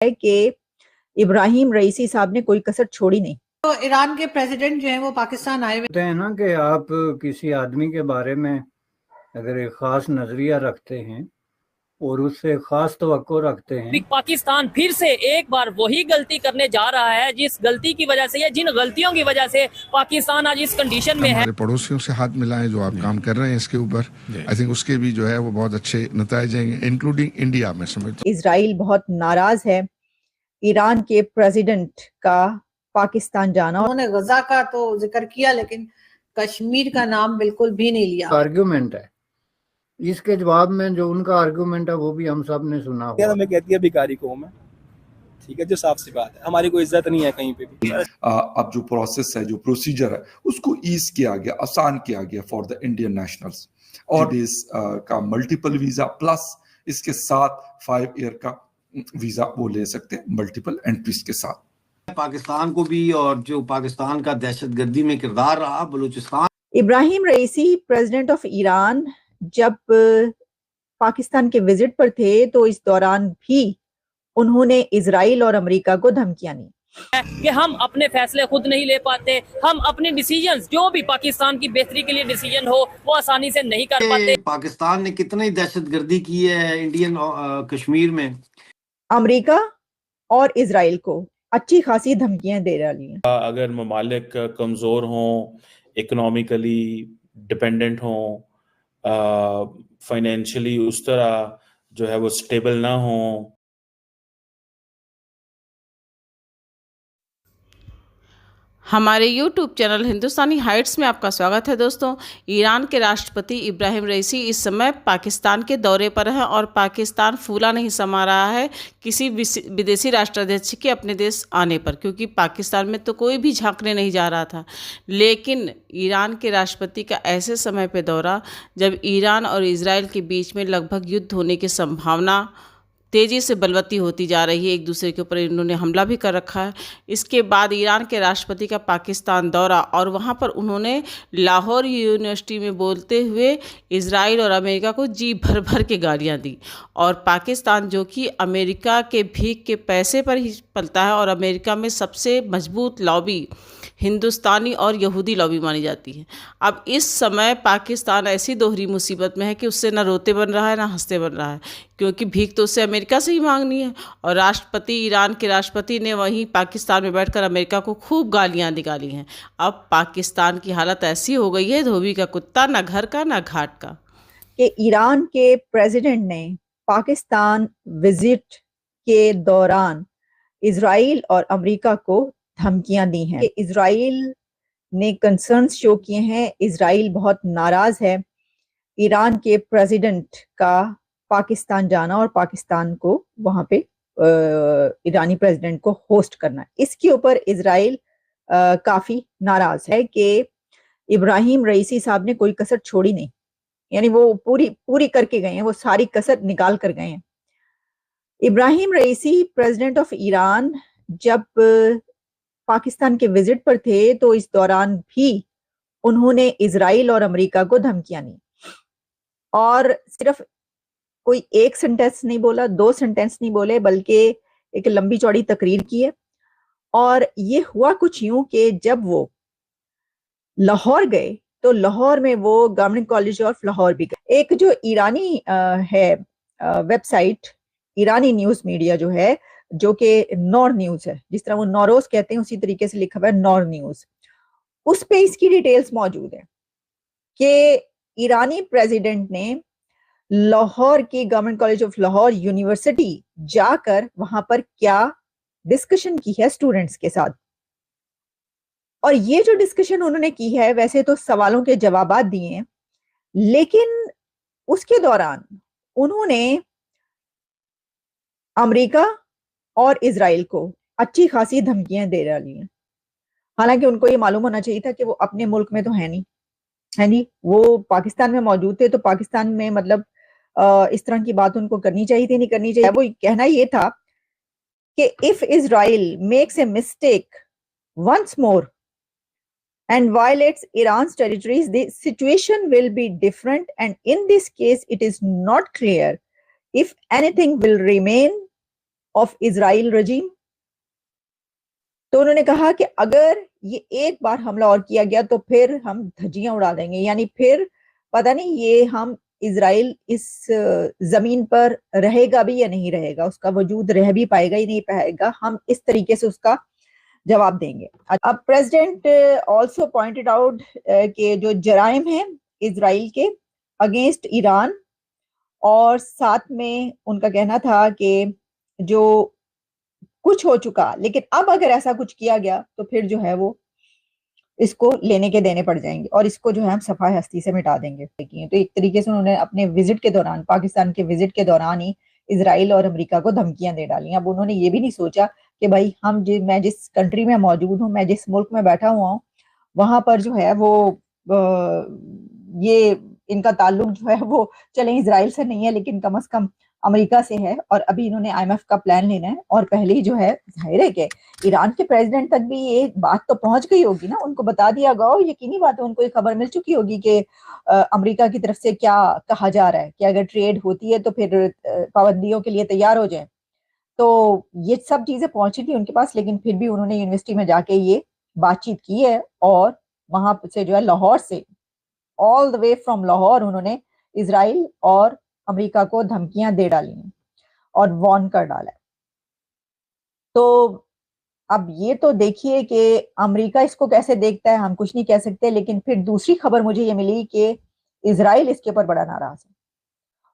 ہے کہ Ebrahim Raisi صاحب نے کوئی کسر چھوڑی نہیں. تو ایران کے پریزیڈنٹ جو ہیں وہ پاکستان آئے ہوئے ہیں نا کہ آپ کسی آدمی کے بارے میں اگر ایک خاص نظریہ رکھتے ہیں اور اس سے خاص توقع رکھتے ہیں. پاکستان پھر سے ایک بار وہی غلطی کرنے جا رہا ہے جس غلطی کی وجہ سے یا جن غلطیوں کی وجہ سے پاکستان آج اس کنڈیشن میں ہے. ہمارے پڑوسیوں سے ہاتھ ملائیں جو آپ کام کر رہے ہیں اس کے اوپر آئی تھنک اس کے بھی جو ہے وہ بہت اچھے نتائج ہیں انکلوڈنگ انڈیا میں سمجھتا ہوں. اسرائیل بہت ناراض ہے ایران کے پریزیڈنٹ کا پاکستان جانا. انہوں نے غزہ کا تو ذکر کیا لیکن کشمیر کا نام بالکل بھی نہیں لیا. آرگیومنٹ ہے اس کے جواب میں جو ان کا آرگیومنٹ ہے وہ بھی ہم سب نے سنا ہوا. ہمیں کہتی ہے بیکاری قوم ہے, ٹھیک ہے, جو صاف سی بات ہے, ہماری کوئی عزت نہیں ہے کہیں پہ بھی. اب جو پروسیس ہے, جو پروسیجر ہے, اس کو ایز کیا گیا, آسان کیا گیا فار دا انڈین نیشنلز. اور کا ملٹیپل ویزا پلس اس کے ساتھ 5 ایئر کا ویزا وہ لے سکتے ہیں ملٹیپل انٹریز کے ساتھ. پاکستان کو بھی اور جو پاکستان کا دہشت گردی میں کردار رہا Balochistan. Ebrahim Raisi president of Iran جب پاکستان کے وزٹ پر تھے تو اس دوران بھی انہوں نے اسرائیل اور امریکہ کو دھمکیاں دی کہ ہم اپنے فیصلے خود نہیں لے پاتے, ہم اپنے ڈیسیجنز جو بھی پاکستان کی بہتری کے لیے ڈیسیجن ہو وہ آسانی سے نہیں کر پاتے. پاکستان نے کتنی دہشت گردی کی ہے انڈین کشمیر میں. امریکہ اور اسرائیل کو اچھی خاصی دھمکیاں دے رہی ہیں. اگر ممالک کمزور ہوں, اکنامیکلی ڈپینڈنٹ ہوں, فائنینشلی اس طرح جو ہے وہ سٹیبل نہ ہوں. ہمارے یوٹیوب چینل ہندوستانی ہائٹس میں آپ کا سواگت ہے دوستوں. ایران کے راشٹرپتی ابراہیم رئیسی اس سمے پاکستان کے دورے پر ہیں اور پاکستان پھولا نہیں سما رہا ہے کسی ودیشی راشٹرادھیش کے اپنے دیش آنے پر, کیونکہ پاکستان میں تو کوئی بھی جھانکنے نہیں جا رہا تھا. لیکن ایران کے راشٹرپتی کا ایسے سمے پہ دورہ جب ایران اور اسرائیل کے بیچ میں لگ بھگ یدھ ہونے کی سمبھاونا تیزی سے بلوتی ہوتی جا رہی ہے, ایک دوسرے کے اوپر انہوں نے حملہ بھی کر رکھا ہے. اس کے بعد ایران کے راشٹرپتی کا پاکستان دورہ اور وہاں پر انہوں نے لاہور یونیورسٹی میں بولتے ہوئے اسرائیل اور امریکہ کو جی بھر بھر کے گالیاں دی. اور پاکستان جو کہ امریکہ کے بھیک کے پیسے پر ہی پلتا ہے اور امریکہ میں سب سے مضبوط لابی ہندوستانی اور یہودی لابی مانی جاتی ہے. اب اس سمے پاکستان ایسی دوہری مصیبت میں ہے کہ اس سے نہ روتے بن رہا ہے نہ ہنستے بن رہا ہے, کیونکہ بھیک تو اس سے امریکہ سے ہی مانگنی ہے. اور راشٹرپتی ایران کے راشٹرپتی نے وہیں پاکستان میں بیٹھ کر امریکہ کو خوب گالیاں نکالی ہیں. اب پاکستان کی حالت ایسی ہو گئی ہے دھوبی کا کتا, نہ گھر کا نہ گھاٹ کا. کہ ایران کے پریزیڈنٹ نے پاکستان وزٹ کے دوران اسرائیل اور امریکہ کو دھمکیاں دی ہیں. کہ اسرائیل نے کنسرنز شو کیے ہیں, اسرائیل بہت ناراض ہے ایران کے پریزیڈنٹ کا پاکستان جانا اور پاکستان کو وہاں پہ ایرانی پریزیڈنٹ کو ہوسٹ کرنا. اس کے اوپر اسرائیل کافی ناراض ہے کہ ابراہیم رئیسی صاحب نے کوئی کسر چھوڑی نہیں, یعنی وہ پوری کر کے گئے ہیں, وہ ساری کسر نکال کر گئے ہیں. Ebrahim Raisi president of Iran جب پاکستان کے وزٹ پر تھے تو اس دوران بھی انہوں نے اسرائیل اور امریکہ کو دھمکیاں دی, اور صرف کوئی ایک سینٹینس نہیں بولا, 2 سینٹینس نہیں بولے, بلکہ ایک لمبی چوڑی تقریر کی ہے. اور یہ ہوا کچھ یوں کہ جب وہ لاہور گئے تو لاہور میں وہ گورنمنٹ کالج آف لاہور بھی گئے. ایک جو ایرانی ہے ویب سائٹ, ایرانی نیوز میڈیا جو ہے, جو کہ نور نیوز ہے, جس طرح وہ نوروز کہتے ہیں اسی طریقے سے لکھا ہوا ہے نور نیوز, اس پہ اس کی ڈیٹیلز موجود ہیں کہ ایرانی پریزیڈنٹ نے لاہور کی government college of Lahore university جا کر وہاں پر کیا ڈسکشن کی ہے اسٹوڈنٹس کے ساتھ. اور یہ جو ڈسکشن انہوں نے کی ہے ویسے تو سوالوں کے جوابات دیے ہیں, لیکن اس کے دوران انہوں نے امریکہ اور اسرائیل کو اچھی خاصی دھمکیاں دے رہی ہیں. حالانکہ ان کو یہ معلوم ہونا چاہیے تھا کہ وہ اپنے ملک میں تو ہے نہیں, وہ پاکستان میں موجود تھے, تو پاکستان میں مطلب اس طرح کی بات ان کو کرنی چاہیے تھی, نہیں کرنی چاہیے. وہ کہنا یہ تھا کہ if Israel makes a mistake once more and violates Iran's territories, the situation will be different, and in this case it is not clear if anything will remain of Israel regime. تو انہوں نے کہا کہ اگر یہ ایک بار حملہ اور کیا گیا تو پھر ہم دھجیاں اڑا دیں گے، یعنی پھر پتہ نہیں یہ ہم اسرائیل اس زمین پر رہے گا بھی یا نہیں رہے گا، اس کا وجود رہ بھی پائے گا یا نہیں پائے گا، ہم اس طریقے سے اس کا جواب دیں گے. اب پریزیڈنٹ آلسو پوائنٹڈ آؤٹ کہ جو جرائم ہیں اسرائیل کے اگینسٹ ایران، اور ساتھ میں ان کا کہنا تھا کہ جو کچھ ہو چکا لیکن اب اگر ایسا کچھ کیا گیا تو پھر جو ہے وہ اس کو لینے کے دینے پڑ جائیں گے اور اس کو جو ہے ہم صفحہ ہستی سے مٹا دیں گے. تو ایک طریقے سے انہوں نے اپنے وزٹ کے دوران، پاکستان کے وزٹ کے دوران ہی اسرائیل اور امریکہ کو دھمکیاں دے ڈالی. اب انہوں نے یہ بھی نہیں سوچا کہ بھائی میں جس کنٹری میں موجود ہوں، میں جس ملک میں بیٹھا ہوا ہوں، وہاں پر جو ہے وہ یہ ان کا تعلق جو ہے وہ چلیں اسرائیل سے نہیں ہے لیکن کم از کم امریکہ سے ہے، اور ابھی انہوں نے IMF کا پلان لینا ہے. اور پہلے ہی جو ہے ظاہر ہے کہ ایران کے پریزیڈنٹ تک بھی یہ بات تو پہنچ گئی ہوگی نا، ان کو بتا دیا گا، یقینی بات ہے ان کو یہ خبر مل چکی ہوگی کہ امریکہ کی طرف سے کیا کہا جا رہا ہے کہ اگر ٹریڈ ہوتی ہے تو پھر پابندیوں کے لیے تیار ہو جائیں. تو یہ سب چیزیں پہنچی تھی ان کے پاس، لیکن پھر بھی انہوں نے یونیورسٹی میں جا کے یہ بات چیت کی ہے، اور وہاں سے جو ہے لاہور سے آل دا وے فرام لاہور انہوں نے اسرائیل اور امریکہ کو دھمکیاں دے ڈالی ہیں اور وارن کر ڈالا ہے. تو اب یہ تو دیکھیے کہ امریکہ اس کو کیسے دیکھتا ہے، ہم کچھ نہیں کہہ سکتے. لیکن پھر دوسری خبر مجھے یہ ملی کہ اسرائیل اس کے اوپر بڑا ناراض ہے،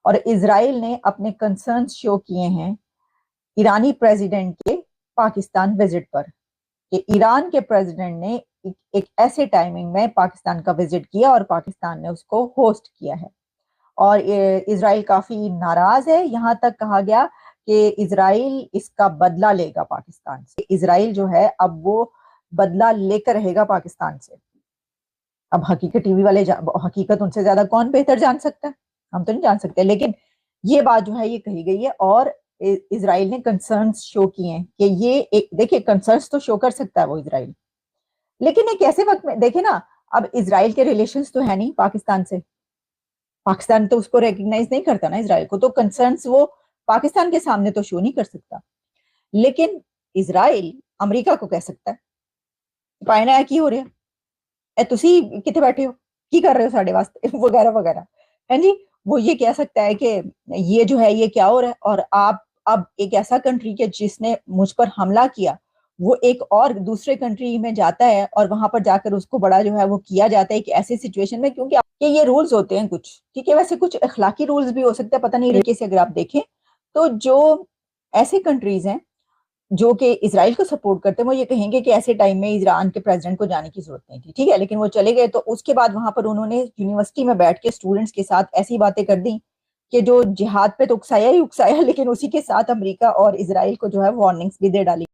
اور اسرائیل نے اپنے کنسرنز شو کیے ہیں ایرانی پریزیڈنٹ کے پاکستان وزٹ پر، کہ ایران کے پریزیڈنٹ نے ایک ایسے ٹائمنگ میں پاکستان کا وزٹ کیا اور پاکستان نے اس کو ہوسٹ کیا ہے، اور اسرائیل کافی ناراض ہے. یہاں تک کہا گیا کہ اسرائیل اس کا بدلہ لے گا پاکستان سے. اسرائیل جو ہے اب وہ بدلہ لے کر رہے گا پاکستان سے. اب حقیقت ٹی وی والے حقیقت ان سے زیادہ کون بہتر جان سکتا ہے، ہم تو نہیں جان سکتے، لیکن یہ بات جو ہے یہ کہی گئی ہے. اور اسرائیل نے کنسرنز شو کیے ہیں کہ یہ ایک دیکھیں کنسرنز تو شو کر سکتا ہے وہ اسرائیل، لیکن ایک ایسے وقت میں دیکھیں نا، اب اسرائیل کے ریلیشنز تو ہے نہیں پاکستان سے، پاکستان تو اس کو ریکگنائز نہیں کرتا نا اسرائیل کو، تو کنسرنز وہ پاکستان کے سامنے تو شو نہیں کر سکتا. لیکن اسرائیل امریکہ کو کہہ سکتا ہے پائنا ہے کی ہو رہا ہے، تسی کتنے بیٹھے ہو، کی کر رہے ہو ساڑھے واسطے وغیرہ وغیرہ، ہے جی. وہ یہ کہہ سکتا ہے کہ یہ جو ہے یہ کیا ہو رہا ہے، اور آپ اب ایک ایسا کنٹری کے جس نے مجھ پر حملہ کیا وہ ایک اور دوسرے کنٹری میں جاتا ہے اور وہاں پر جا کر اس کو بڑا جو ہے وہ کیا جاتا ہے ایک ایسی سچویشن میں، کیونکہ کہ یہ رولز ہوتے ہیں کچھ، ٹھیک ہے، ویسے کچھ اخلاقی رولز بھی ہو سکتے ہیں، پتہ نہیں طریقے سے اگر آپ دیکھیں تو جو ایسے کنٹریز ہیں جو کہ اسرائیل کو سپورٹ کرتے ہیں وہ یہ کہیں گے کہ ایسے ٹائم میں ایران کے پریزیڈنٹ کو جانے کی ضرورت نہیں تھی، ٹھیک ہے، لیکن وہ چلے گئے. تو اس کے بعد وہاں پر انہوں نے یونیورسٹی میں بیٹھ کے اسٹوڈنٹس کے ساتھ ایسی باتیں کر دیں کہ جو جہاد پہ تو اکسایا ہی اکسایا، لیکن اسی کے ساتھ امریکہ اور اسرائیل کو جو ہے وارننگز بھی دے ڈالی.